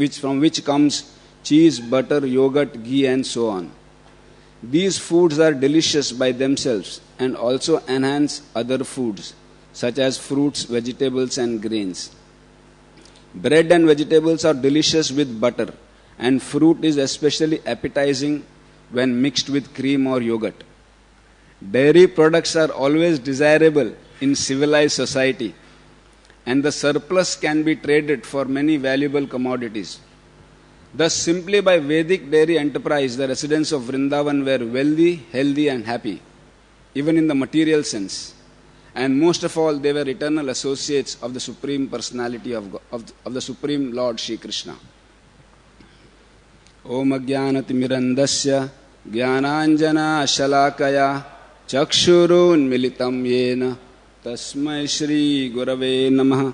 from which comes cheese, butter, yogurt, ghee and so on. These foods are delicious by themselves and also enhance other foods such as fruits, vegetables and grains. Bread and vegetables are delicious with butter, and fruit is especially appetizing when mixed with cream or yogurt. Dairy products are always desirable in civilized society, and the surplus can be traded for many valuable commodities. Thus, simply by Vedic dairy enterprise, the residents of Vrindavan were wealthy, healthy and happy, even in the material sense. And most of all, they were eternal associates of the Supreme Personality of the Supreme Lord Shri Krishna. Om Ajnanatimirandasya Jnananjana Shalakaya Chakshurun Militam Yena Tasmai Shri Gurave Namaha.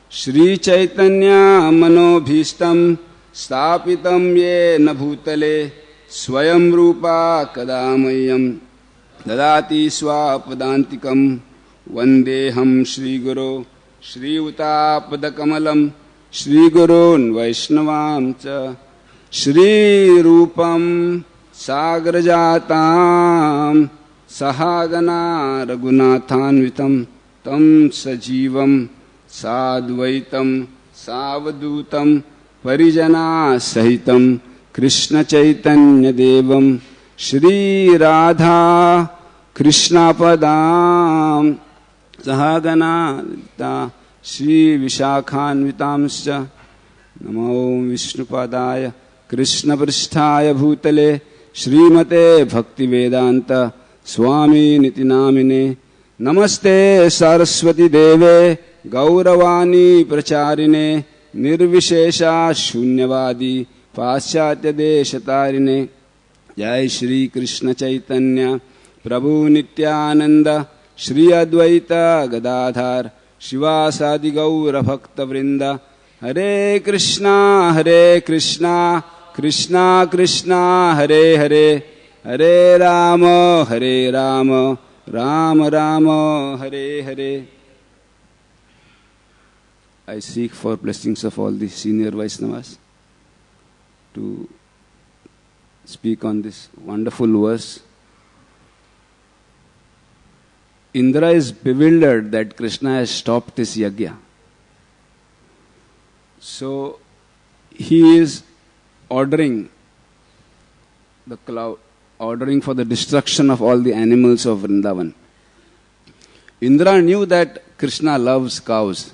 Shri Chaitanya Manobhistam Stapitam Yena Bhutale Swayam Rupa Kadamayam Dadati Swapadantikam Vandeham Shri Guru Shri Utapadakamalam Shri Gurun Vaishnavam Cha Shri Rupam Sagrajatam Sahagana Raghunathanvitam Tam Sajivam Sadvaitam Savadutam Parijana Sahitam Krishna Chaitanya Devam Shri Radha Krishna Padam Sahagana Shri Vishakhanvitamscha Namo Vishnupadaya Krishna Pristhaya Bhutale Srimate Bhaktivedanta Swami Nitinamine Namaste Saraswati Deve Gauravani Pracharine Nirvishesha Shunyavadi Paschatya Deshatarine Jai Shri Krishna Chaitanya Prabhu Nityananda Shri Advaita Gadadhar Shivasadi Gaura Bhakta Vrinda Hare Krishna Krishna Krishna Hare Hare Hare Rama Rama Rama Hare Hare. I seek for blessings of all the senior Vaishnavas to speak on this wonderful verse. Indra is bewildered that Krishna has stopped his yajna. So he is ordering the cloud, ordering for the destruction of all the animals of Vrindavan. Indra knew that Krishna loves cows.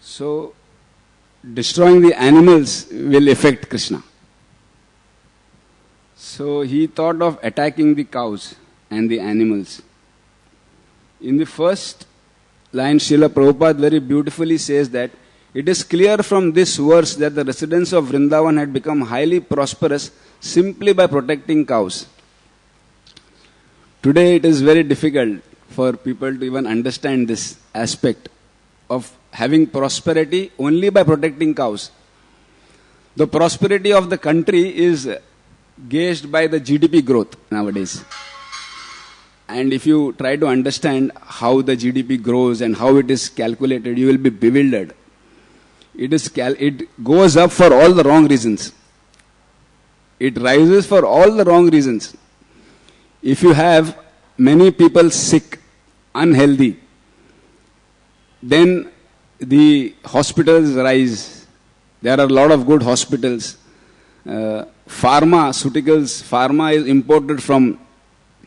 So destroying the animals will affect Krishna. So he thought of attacking the cows and the animals. In the first line, Srila Prabhupada very beautifully says that it is clear from this verse that the residents of Vrindavan had become highly prosperous simply by protecting cows. Today it is very difficult for people to even understand this aspect of having prosperity only by protecting cows. The prosperity of the country is gauged by the GDP growth nowadays. And if you try to understand how the GDP grows and how it is calculated, you will be bewildered. It goes up for all the wrong reasons. It rises for all the wrong reasons. If you have many people sick, unhealthy, then the hospitals rise. There are a lot of good hospitals. Pharma is imported from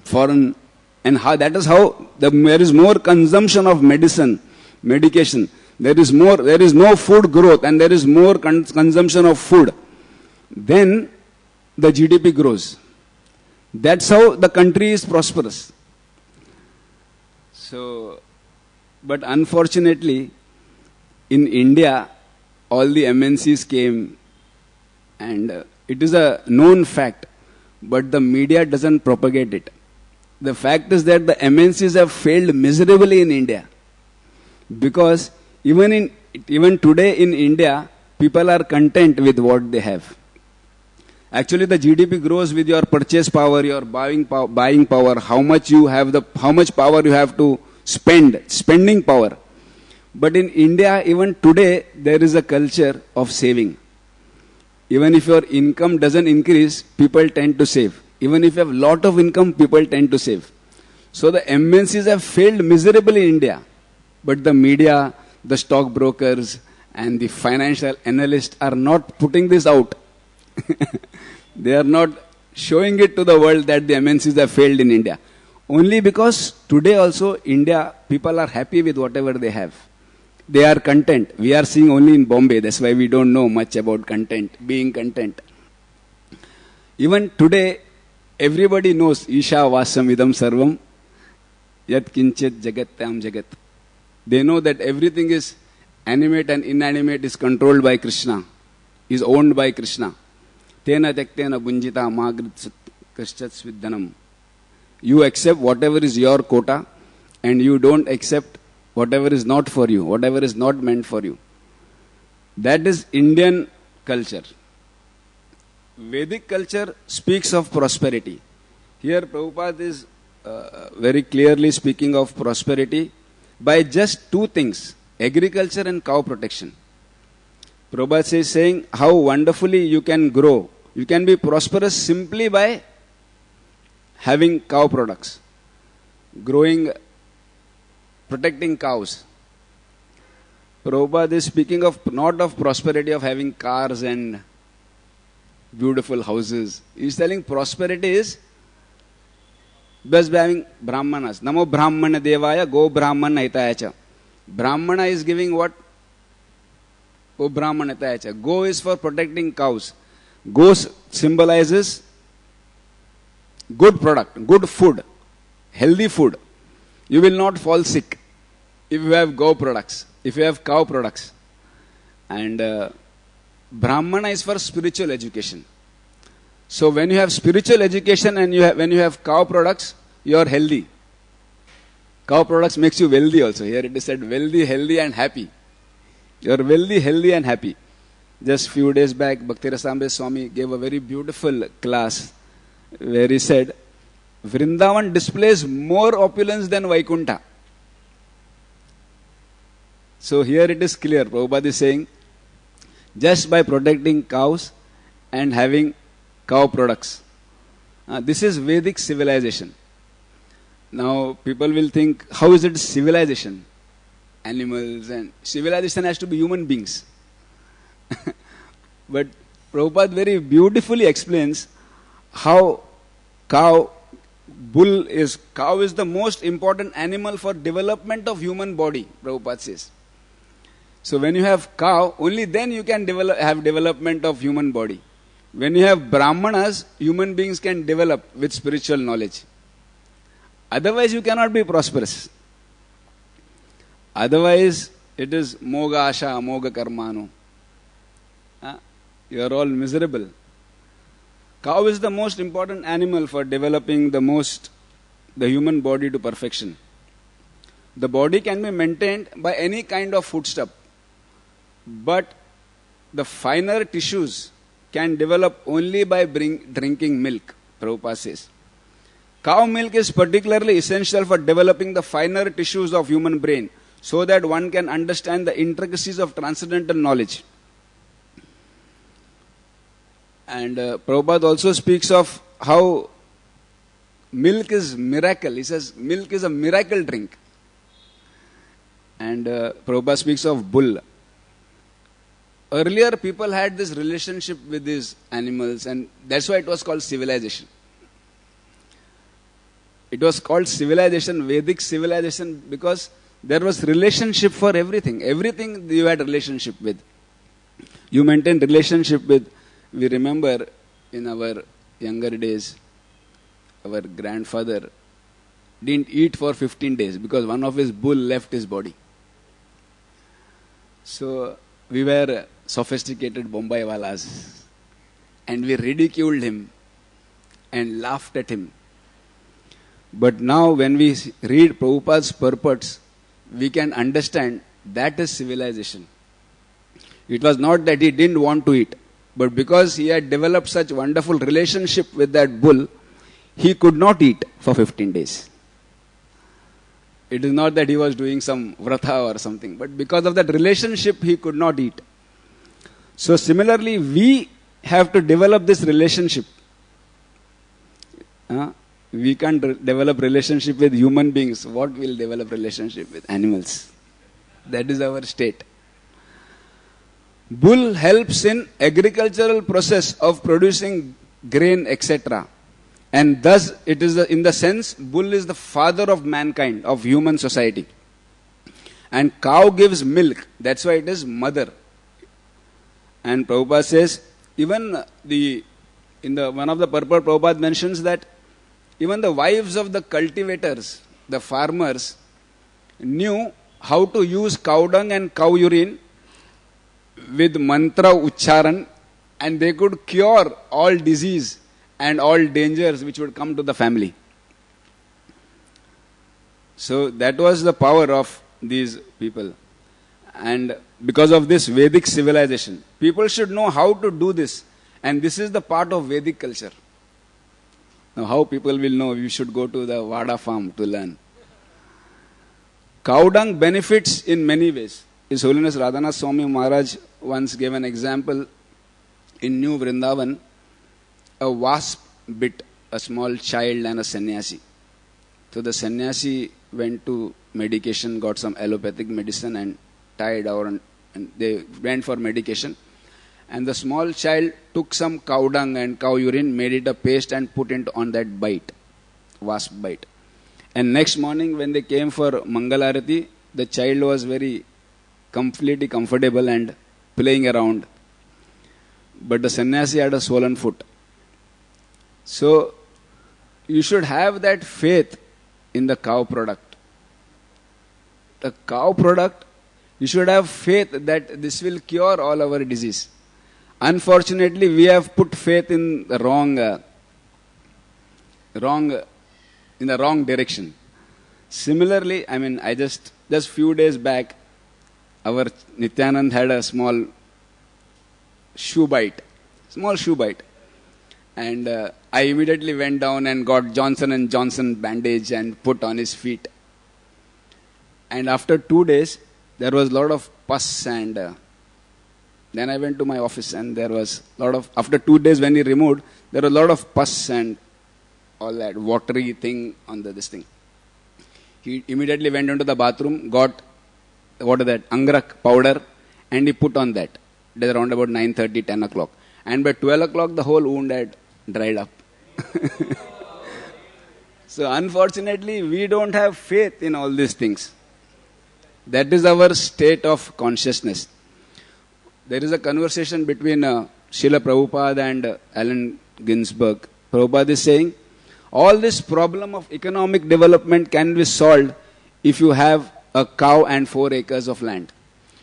foreign. And that is how there is more consumption of medication. There is no food growth and there is more consumption of food. Then the GDP grows. That's how the country is prosperous. So, but unfortunately, in India, all the MNCs came, and it is a known fact, but the media doesn't propagate it. The fact is that the MNCs have failed miserably in India, because even today in India, people are content with what they have. Actually, the GDP grows with your purchase power, your buying power, how much power you have to spend, spending power. But in India, even today, there is a culture of saving. Even if your income doesn't increase, people tend to save. Even if you have a lot of income, people tend to save. So the MNCs have failed miserably in India. But the media, the stockbrokers, and the financial analysts are not putting this out. They are not showing it to the world that the MNCs have failed in India. Only because today also India, people are happy with whatever they have. They are content. We are seeing only in Bombay. That's why we don't know much about content, being content. Even today, everybody knows Isha Vasam Idam Sarvam Yat Kinchet Jagat Tam Jagat. They know that everything is animate and inanimate is controlled by Krishna, is owned by Krishna. Tena Tektena Bunjita Magrit Krishat Svidhanam. You accept whatever is your quota and you don't accept whatever is not for you, whatever is not meant for you. That is Indian culture. Vedic culture speaks of prosperity. Here Prabhupada is very clearly speaking of prosperity by just two things, agriculture and cow protection. Prabhupada is saying how wonderfully you can grow. You can be prosperous simply by having cow products, growing, protecting cows. Prabhupada is speaking of not of prosperity of having cars and beautiful houses. He is telling prosperity is best by having brahmanas. Namo brahmana devaya go brahmana hitayacha. Brahmana is giving what? Go brahmana hitayacha. Go is for protecting cows. Go symbolizes good product, good food, healthy food. You will not fall sick if you have go products, if you have cow products. And Brahmana is for spiritual education. So when you have spiritual education and when you have cow products, you are healthy. Cow products makes you wealthy also. Here it is said wealthy, healthy and happy. You are wealthy, healthy and happy. Just few days back, Bhaktivedanta Swami gave a very beautiful class where he said, Vrindavan displays more opulence than Vaikuntha. So here it is clear, Prabhupada is saying, just by protecting cows and having cow products. This is Vedic civilization. Now people will think, how is it civilization? Animals and civilization has to be human beings. But Prabhupada very beautifully explains how cow is the most important animal for development of human body, Prabhupada says. So when you have cow, only then you can have development of human body. When you have brahmanas, human beings can develop with spiritual knowledge. Otherwise you cannot be prosperous. Otherwise it is moga asha, moga karmano. You are all miserable. Cow is the most important animal for developing the human body to perfection. The body can be maintained by any kind of foodstuff, but the finer tissues can develop only by drinking milk, Prabhupada says. Cow milk is particularly essential for developing the finer tissues of human brain, so that one can understand the intricacies of transcendental knowledge. And Prabhupada also speaks of how milk is miracle. He says milk is a miracle drink. And Prabhupada speaks of bull. Earlier people had this relationship with these animals, and that's why it was called civilization. It was called civilization, Vedic civilization, because there was relationship for everything. Everything you had relationship with. You maintained relationship with. We remember in our younger days, our grandfather didn't eat for 15 days because one of his bull left his body. So we were sophisticated Bombay walas and we ridiculed him and laughed at him. But now when we read Prabhupada's purports, we can understand that is civilization. It was not that he didn't want to eat, but because he had developed such wonderful relationship with that bull, he could not eat for 15 days. It is not that he was doing some vratha or something, but because of that relationship, he could not eat. So similarly, we have to develop this relationship. We can't develop relationship with human beings. What will develop relationship with animals? That is our state. Bull helps in agricultural process of producing grain, etc. And thus, it is in the sense, bull is the father of mankind, of human society. And cow gives milk. That's why it is mother. And Prabhupada says, even one of the purport, Prabhupada mentions that even the wives of the cultivators, the farmers, knew how to use cow dung and cow urine with mantra ucharan, and they could cure all disease and all dangers which would come to the family. So that was the power of these people. And because of this Vedic civilization, people should know how to do this. And this is the part of Vedic culture. Now how people will know? You should go to the Vada farm to learn. Cow dung benefits in many ways. His Holiness Radhanath Swami Maharaj once gave an example in New Vrindavan. A wasp bit a small child and a sannyasi. So the sannyasi went to medication, got some allopathic medicine and tied out, and they went for medication. And the small child took some cow dung and cow urine, made it a paste and put it on that bite, wasp bite. And next morning when they came for Mangalarati, the child was very completely comfortable and playing around. But the sannyasi had a swollen foot. So you should have that faith in the cow product. The cow product, you should have faith that this will cure all our disease. Unfortunately, we have put faith in the wrong direction. Similarly, I just few days back, our Nityanand had a small shoe bite. And I immediately went down and got Johnson & Johnson bandage and put on his feet. And after 2 days, there was a lot of pus, and then I went to my office and there was a lot of, after 2 days when he removed, there was a lot of pus and all that watery thing on this thing. He immediately went into the bathroom, got, Angrak powder, and he put on that. It is around about 9:30, 10 o'clock. And by 12 o'clock, the whole wound had dried up. So unfortunately, we don't have faith in all these things. That is our state of consciousness. There is a conversation between Srila Prabhupada and Allen Ginsberg. Prabhupada is saying, all this problem of economic development can be solved if you have a cow and 4 acres of land.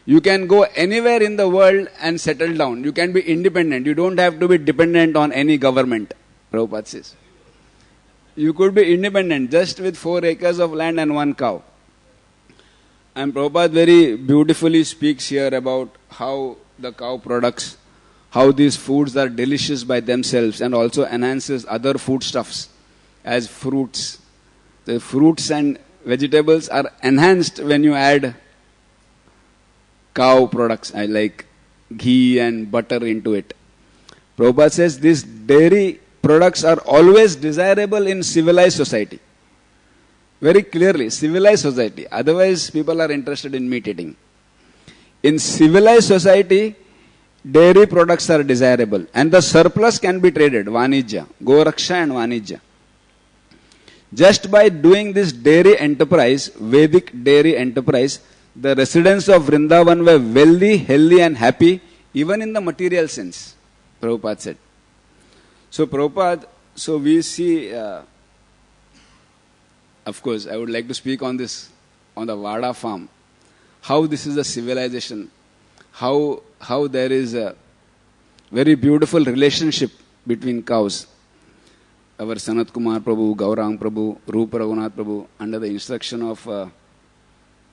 You can go anywhere in the world and settle down. You can be independent. You don't have to be dependent on any government, Prabhupada says. You could be independent just with 4 acres of land and 1 cow. And Prabhupada very beautifully speaks here about how the cow products, how these foods are delicious by themselves and also enhances other foodstuffs as fruits. The fruits and vegetables are enhanced when you add cow products like ghee and butter into it. Prabhupada says these dairy products are always desirable in civilized society. Very clearly, civilized society. Otherwise, people are interested in meat eating. In civilized society, dairy products are desirable. And the surplus can be traded. Vanijya. Goraksha and Vanijya. Just by doing this dairy enterprise, Vedic dairy enterprise, the residents of Vrindavan were wealthy, healthy and happy, even in the material sense, Prabhupada said. So Prabhupada, we see, of course, I would like to speak on this, on the Vada farm, how this is a civilization, how there is a very beautiful relationship between cows. Our Sanat Kumar Prabhu, Gaurang Prabhu, Rupa Raghunath Prabhu, under the instruction of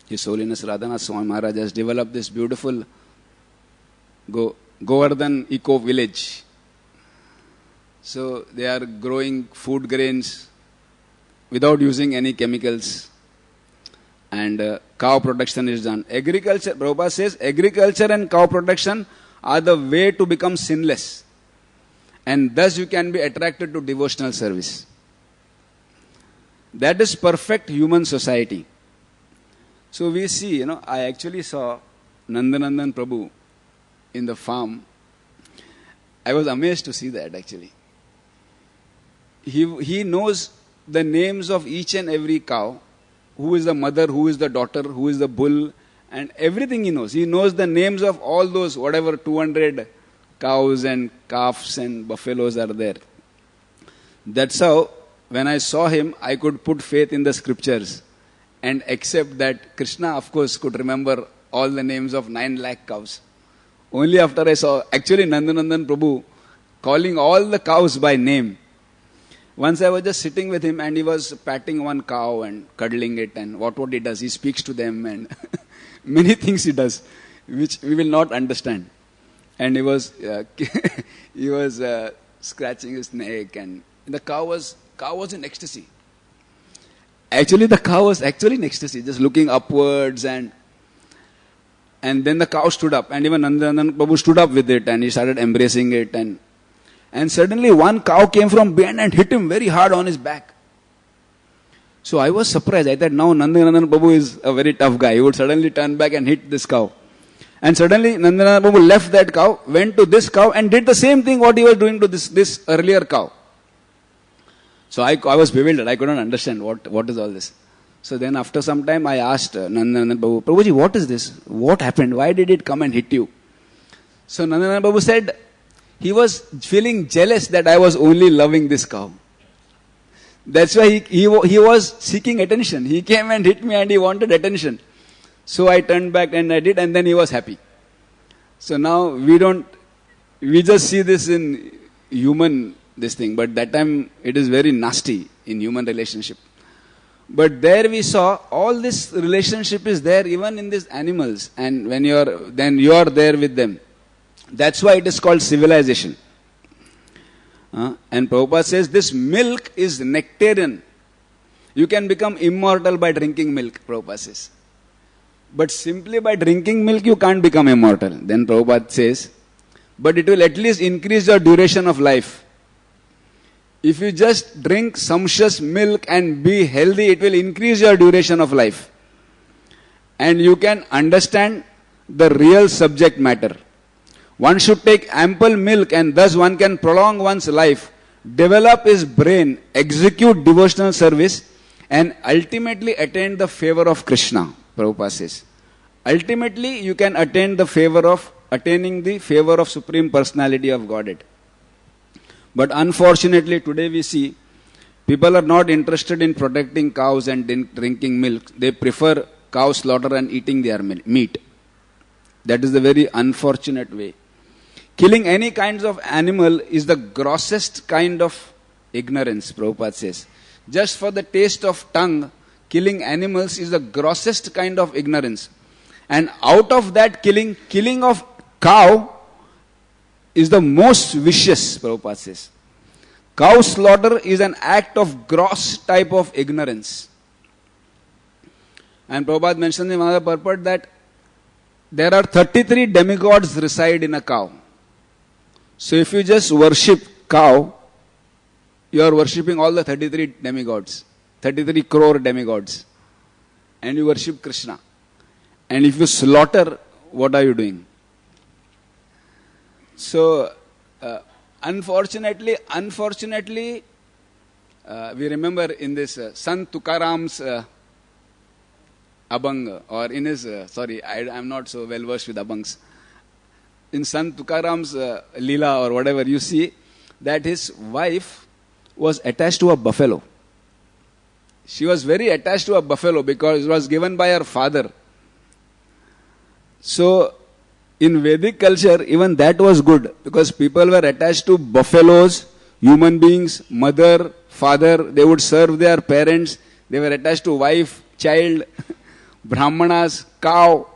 His Holiness Radhanath Swami Maharaj, has developed this beautiful Govardhan eco village. So they are growing food grains without using any chemicals. and cow production is done. Agriculture, Prabhupada says, agriculture and cow production are the way to become sinless. And thus you can be attracted to devotional service. That is perfect human society. So we see, I actually saw Nandanandan Prabhu in the farm. I was amazed to see that actually. He knows the names of each and every cow. Who is the mother, who is the daughter, who is the bull, and everything he knows. He knows the names of all those, whatever 200 cows and calves and buffaloes are there. That's how, when I saw him, I could put faith in the scriptures and accept that Krishna, of course, could remember all the names of 9 lakh cows. Only after I saw, actually, Nandanandan Prabhu calling all the cows by name. Once I was just sitting with him and he was patting one cow and cuddling it, and what he does, he speaks to them and many things he does, which we will not understand. And he was scratching his neck, and the cow was in ecstasy. Actually, the cow was actually in ecstasy, just looking upwards, and then the cow stood up, and even Nandanandan Prabhu stood up with it, and he started embracing it, and suddenly one cow came from behind and hit him very hard on his back. So I was surprised. I thought now Nandanandan Prabhu is a very tough guy. He would suddenly turn back and hit this cow. And suddenly Nandanandan Prabhu left that cow, went to this cow and did the same thing what he was doing to this earlier cow. So I was bewildered. I couldn't understand what is all this. So then after some time I asked Nandanandan Prabhu, Prabhuji, what is this? What happened? Why did it come and hit you? So Nandanandan Prabhu said, he was feeling jealous that I was only loving this cow. That's why he was seeking attention. He came and hit me and he wanted attention. So I turned back and I did, and then he was happy. So now we just see this in human, this thing, but that time it is very nasty in human relationship. But there we saw all this relationship is there even in these animals, and when you are there with them. That's why it is called civilization. And Prabhupada says this milk is nectarian. You can become immortal by drinking milk, Prabhupada says. But simply by drinking milk you can't become immortal. Then Prabhupada says, but it will at least increase your duration of life. If you just drink sumptuous milk and be healthy, it will increase your duration of life. And you can understand the real subject matter. One should take ample milk and thus one can prolong one's life, develop his brain, execute devotional service, and ultimately attain the favor of Krishna, Prabhupada says. Ultimately, you can attaining the favor of Supreme Personality of Godhead. But unfortunately, today we see people are not interested in protecting cows and drinking milk. They prefer cow slaughter and eating their meat. That is the very unfortunate way. Killing any kinds of animal is the grossest kind of ignorance, Prabhupada says. Just for the taste of tongue, killing animals is the grossest kind of ignorance. And out of that killing of cow is the most vicious, Prabhupada says. Cow slaughter is an act of gross type of ignorance. And Prabhupada mentions in another purport that there are 33 demigods reside in a cow. So if you just worship cow, you are worshipping all the 33 demigods, 33 crore demigods. And you worship Krishna. And if you slaughter, what are you doing? So, unfortunately, we remember in this Sant Tukaram's Abhang, or in his, I am not so well versed with Abhangs. In Sant Tukaram's Leela or whatever, you see that his wife was attached to a buffalo. She was very attached to a buffalo because it was given by her father. So, in Vedic culture, even that was good because people were attached to buffaloes, human beings, mother, father. They would serve their parents. They were attached to wife, child, brahmanas, cow.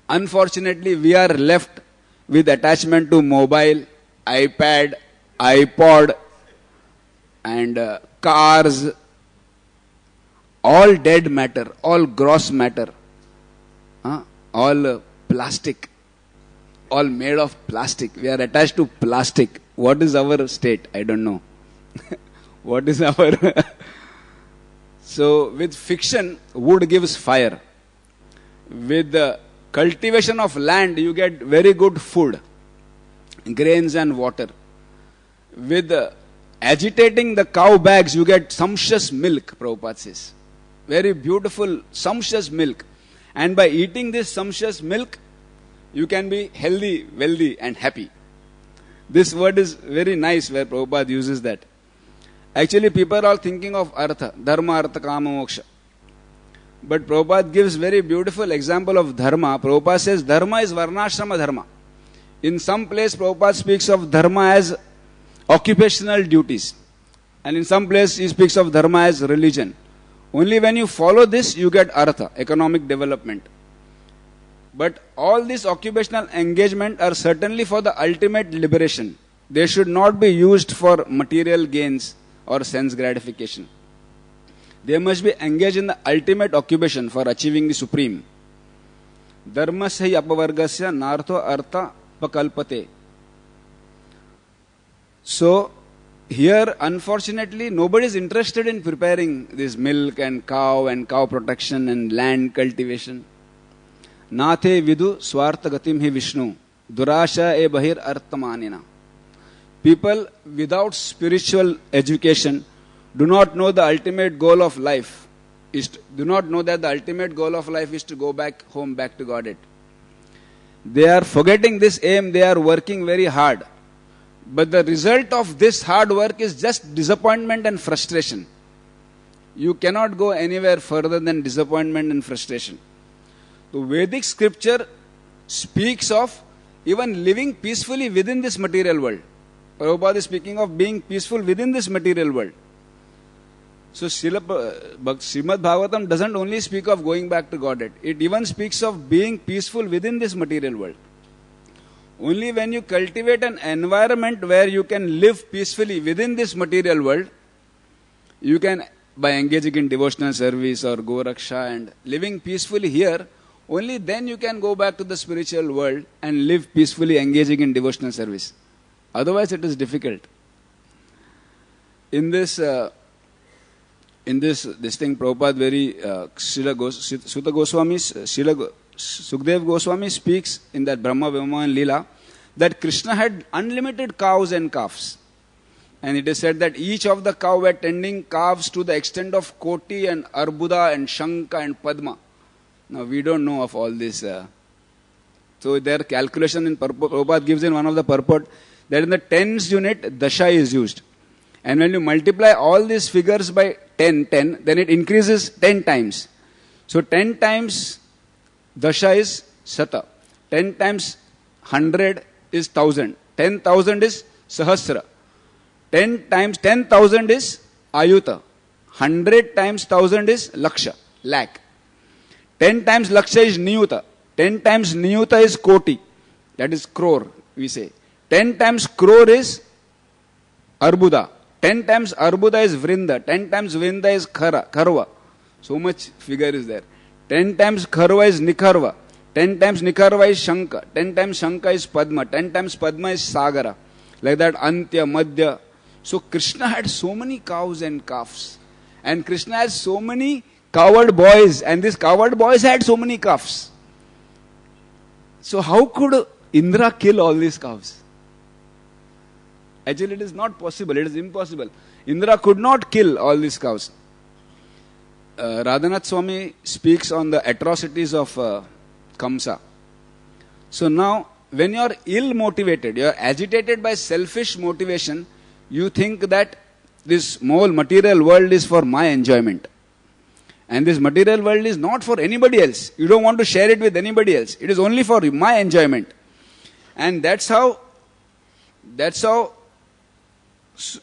Unfortunately, we are left with attachment to mobile, iPad, iPod, and cars. all dead matter, all gross matter, all plastic, all made of plastic. We are attached to plastic. What is our state? I don't know. What is our... So with fiction, wood gives fire. With the cultivation of land, you get very good food, grains and water. With agitating the cow bags, you get sumptuous milk, Prabhupada says. Very beautiful, sumptuous milk. And by eating this sumptuous milk, you can be healthy, wealthy and happy. This word is very nice where Prabhupada uses that. Actually, people are all thinking of artha, dharma, artha, kama, moksha. But Prabhupada gives very beautiful example of dharma. Prabhupada says dharma is varnashrama dharma. In some place, Prabhupada speaks of dharma as occupational duties. And in some place, he speaks of dharma as religion. Only when you follow this, you get artha, economic development. But all these occupational engagement are certainly for the ultimate liberation. They should not be used for material gains or sense gratification. They must be engaged in the ultimate occupation for achieving the supreme. Dharmasya apavargasya nartho artha pakalpate. So, here unfortunately nobody is interested in preparing this milk and cow protection and land cultivation. Nathe vidu swartha gatim hi Vishnu durasha e bahir arthamanina. People without spiritual education do not know the ultimate goal of life. Do not know that the ultimate goal of life is to go back home, back to Godhead. They are forgetting this aim, they are working very hard. But the result of this hard work is just disappointment and frustration. You cannot go anywhere further than disappointment and frustration. The Vedic scripture speaks of even living peacefully within this material world. Prabhupada is speaking of being peaceful within this material world. So Srimad Bhagavatam doesn't only speak of going back to Godhead. It even speaks of being peaceful within this material world. Only when you cultivate an environment where you can live peacefully within this material world, you can, by engaging in devotional service or Goraksha and living peacefully here, only then you can go back to the spiritual world and live peacefully engaging in devotional service. Otherwise it is difficult. In this thing, Prabhupada very, Sukdev Goswami speaks in that Brahma Vimana and Leela that Krishna had unlimited cows and calves. And it is said that each of the cow were tending calves to the extent of Koti and Arbuda and Shanka and Padma. Now we don't know of all this. So their calculation in Prabhupada gives in one of the purport that in the tens unit, Dasha is used. And when you multiply all these figures by 10, then it increases 10 times. So 10 times Dasha is Sata. 10 times 100 is 1000. 10,000 is Sahasra. 10 times 10,000 is Ayuta. 100 times 1000 is Laksha, lakh. 10 times Laksha is Niyuta. 10 times Niyuta is Koti. That is crore, we say. 10 times crore is Arbuda. 10 times Arbuda is Vrinda. 10 times Vrinda is Kharva. So much figure is there. 10 times Kharva is Nikharva. 10 times Nikharva is Shanka. 10 times Shanka is Padma. 10 times Padma is Sagara. Like that, Antya, Madhya. So Krishna had so many cows and calves. And Krishna has so many coward boys. And these coward boys had so many calves. So how could Indra kill all these cows? Actually, it is not possible. It is impossible. Indra could not kill all these cows. Radhanath Swami speaks on the atrocities of Kamsa. So now, when you are ill-motivated, you are agitated by selfish motivation, you think that this whole material world is for my enjoyment. And this material world is not for anybody else. You don't want to share it with anybody else. It is only for my enjoyment. And that's how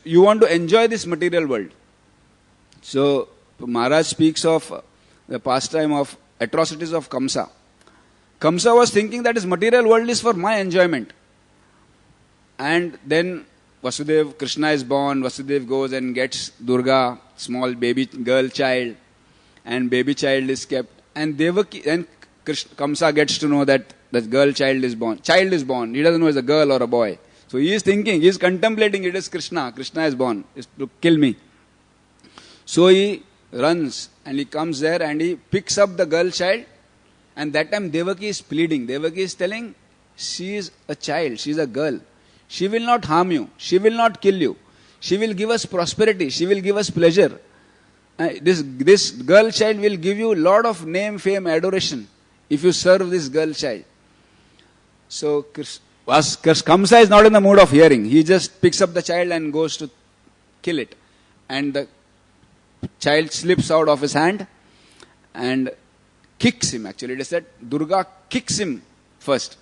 you want to enjoy this material world. So, Maharaj speaks of the pastime of atrocities of Kamsa. Kamsa was thinking that his material world is for my enjoyment. And then Vasudev, Krishna is born, Vasudev goes and gets Durga, small baby girl child. and baby child is kept. And Devaki, and Kamsa gets to know that the girl child is born. Child is born. He doesn't know it's a girl or a boy. So he is thinking, he is contemplating, it is Krishna. Krishna is born. Is to kill me. So he runs and he comes there and he picks up the girl child. And that time Devaki is pleading. Devaki is telling, she is a child. She is a girl. She will not harm you. She will not kill you. She will give us prosperity. She will give us pleasure. This girl child will give you a lot of name, fame, adoration if you serve this girl child. So Kamsa is not in the mood of hearing. He just picks up the child and goes to kill it. And the child slips out of his hand and kicks him. Actually, it is said Durga kicks him first.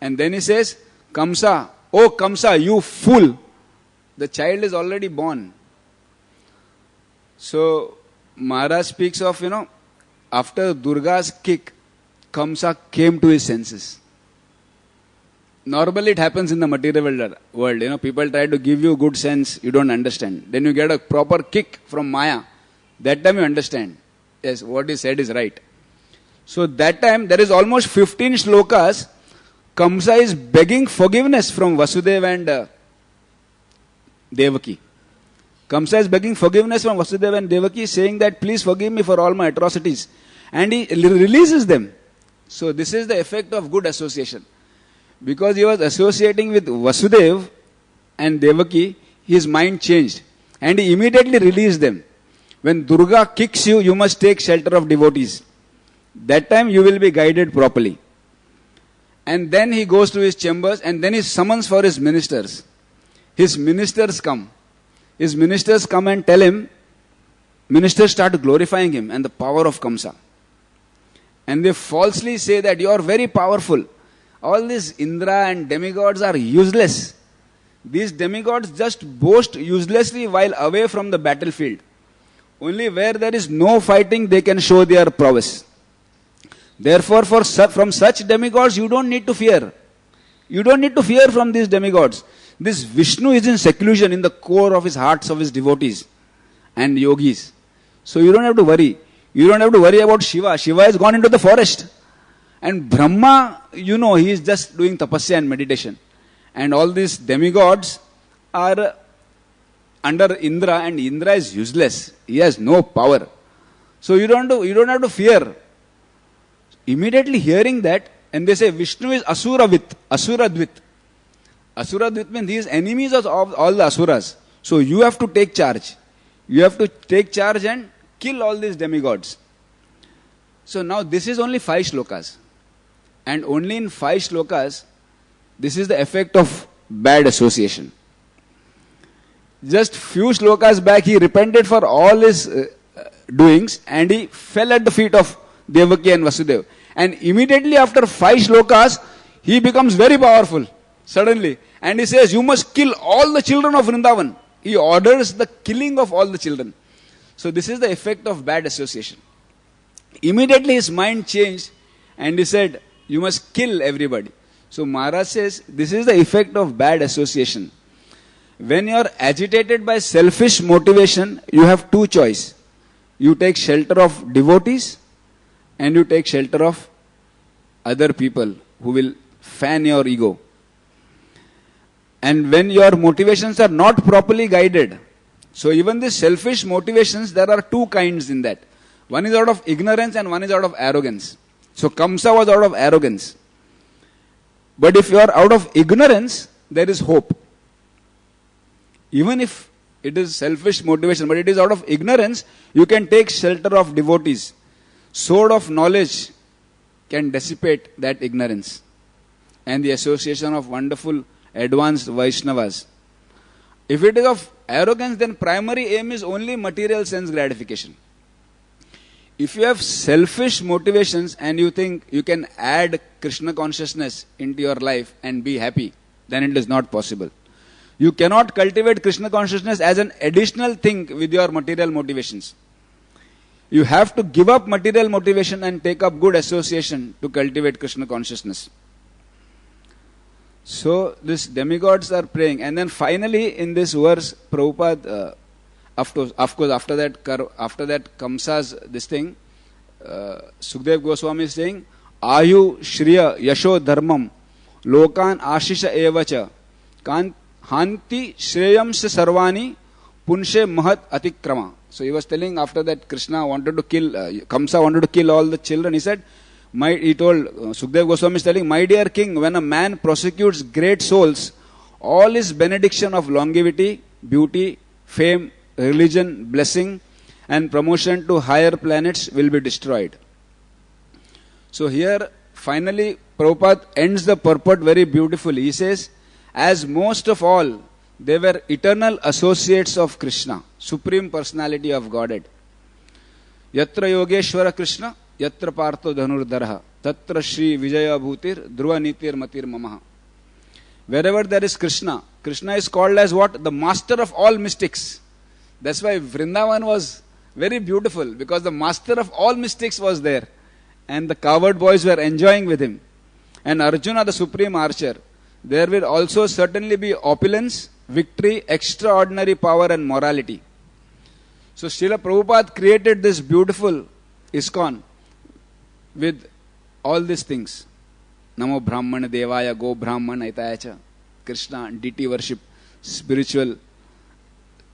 And then he says, Kamsa, oh Kamsa, you fool. The child is already born. So Maharaj speaks of, after Durga's kick, Kamsa came to his senses. Normally it happens in the material world. People try to give you good sense, you don't understand. Then you get a proper kick from Maya. That time you understand. Yes, what is said is right. So that time there is almost 15 shlokas. Kamsa is begging forgiveness from Vasudeva and Devaki. Kamsa is begging forgiveness from Vasudeva and Devaki, saying that please forgive me for all my atrocities. And he releases them. So this is the effect of good association. Because he was associating with Vasudeva and Devaki, his mind changed. And he immediately released them. When Durga kicks you, you must take shelter of devotees. That time you will be guided properly. And then he goes to his chambers and then he summons for his ministers. His ministers come. His ministers come and tell him, ministers start glorifying him and the power of Kamsa. And they falsely say that you are very powerful. All these Indra and demigods are useless. These demigods just boast uselessly while away from the battlefield. Only where there is no fighting they can show their prowess. Therefore, from such demigods you don't need to fear. You don't need to fear from these demigods. This Vishnu is in seclusion in the core of his hearts of his devotees and yogis. So you don't have to worry. You don't have to worry about Shiva. Shiva has gone into the forest. And Brahma, he is just doing tapasya and meditation. And all these demigods are under Indra and Indra is useless. He has no power. So you don't have to fear. Immediately hearing that, and they say Vishnu is Asuradvit. Asuradvit means he is enemies of all the Asuras. So you have to take charge. You have to take charge and kill all these demigods. So now this is only 5 shlokas. And only in 5 shlokas, this is the effect of bad association. Just few shlokas back, he repented for all his doings and he fell at the feet of Devaki and Vasudeva. And immediately after 5 shlokas, he becomes very powerful. Suddenly. And he says, you must kill all the children of Vrindavan. He orders the killing of all the children. So this is the effect of bad association. Immediately his mind changed and he said, you must kill everybody. So Maharaj says, this is the effect of bad association. When you are agitated by selfish motivation, you have 2 choices. You take shelter of devotees and you take shelter of other people who will fan your ego. And when your motivations are not properly guided, so even these selfish motivations, there are 2 kinds in that. One is out of ignorance and one is out of arrogance. So Kamsa was out of arrogance. But if you are out of ignorance, there is hope. Even if it is selfish motivation, but it is out of ignorance, you can take shelter of devotees. Sword of knowledge can dissipate that ignorance. And the association of wonderful advanced Vaishnavas. If it is of arrogance, then primary aim is only material sense gratification. If you have selfish motivations and you think you can add Krishna consciousness into your life and be happy, then it is not possible. You cannot cultivate Krishna consciousness as an additional thing with your material motivations. You have to give up material motivation and take up good association to cultivate Krishna consciousness. So these demigods are praying. And then finally in this verse, Prabhupada, Of course, after that Kamsa's this thing, Sukdev Goswami is saying, Ayu Shriya Yasho Dharmam Lokan Ashisha Evacha Hanti Shreyam Se Sarvani Punshe Mahat Atikrama. So he was telling after that Krishna wanted to kill, Kamsa wanted to kill all the children. He said, he told, Sukdev Goswami is telling, my dear king, when a man prosecutes great souls, all his benediction of longevity, beauty, fame, religion, blessing, and promotion to higher planets will be destroyed. So here, finally, Prabhupada ends the purport very beautifully. He says, as most of all, they were eternal associates of Krishna, Supreme Personality of Godhead. Yatra Yogeshwara Krishna, Yatra Partho Dhanurdharha, Tatra Shri Vijaya Bhutir, Dhruva Nitir Matir Mamaha. Wherever there is Krishna, Krishna is called as what? The master of all mystics. That's why Vrindavan was very beautiful, because the master of all mystics was there. And the cowherd boys were enjoying with him. And Arjuna, the supreme archer, there will also certainly be opulence, victory, extraordinary power and morality. So Srila Prabhupada created this beautiful ISKCON with all these things. Namo Brahmana Devaya Go Brahmana Itayacha. Krishna, deity worship, spiritual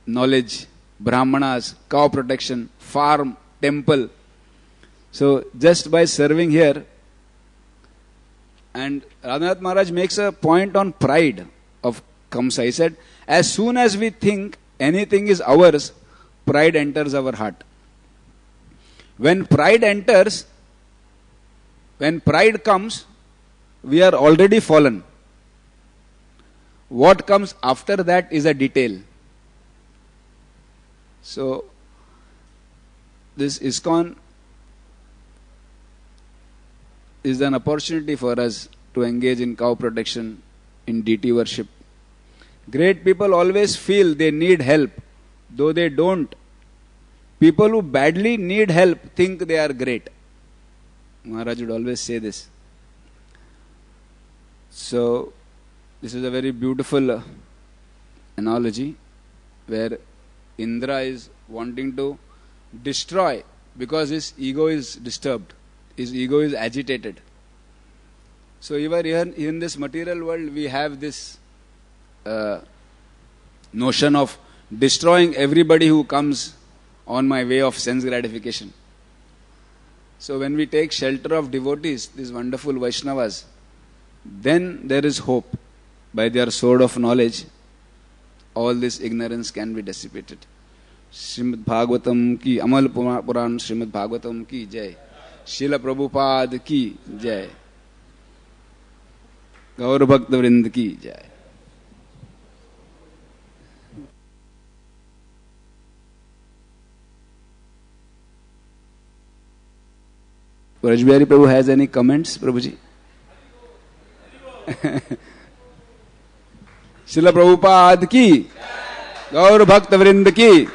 knowledge, Brahmanas, cow protection, farm, temple. So just by serving here, and Radhanath Maharaj makes a point on pride of Kamsa. He said, as soon as we think anything is ours, pride enters our heart. When pride enters, when pride comes, we are already fallen. What comes after that is a detail. So, this ISKCON is an opportunity for us to engage in cow protection, in deity worship. Great people always feel they need help, though they don't. People who badly need help think they are great. Maharaj would always say this. So, this is a very beautiful analogy where Indra is wanting to destroy because his ego is disturbed. His ego is agitated. So even here in this material world, we have this notion of destroying everybody who comes on my way of sense gratification. So when we take shelter of devotees, these wonderful Vaishnavas, then there is hope. By their sword of knowledge, all this ignorance can be dissipated. Srimad Bhagavatam ki, Amal Puran Srimad Bhagavatam ki jai. Srila Prabhupada ki jai. Gaur Bhaktivedanta ki jai. Rajbihari Prabhu has any comments, Prabhuji? Srila Prabhupada ki, Gaur Bhaktivedanta ki.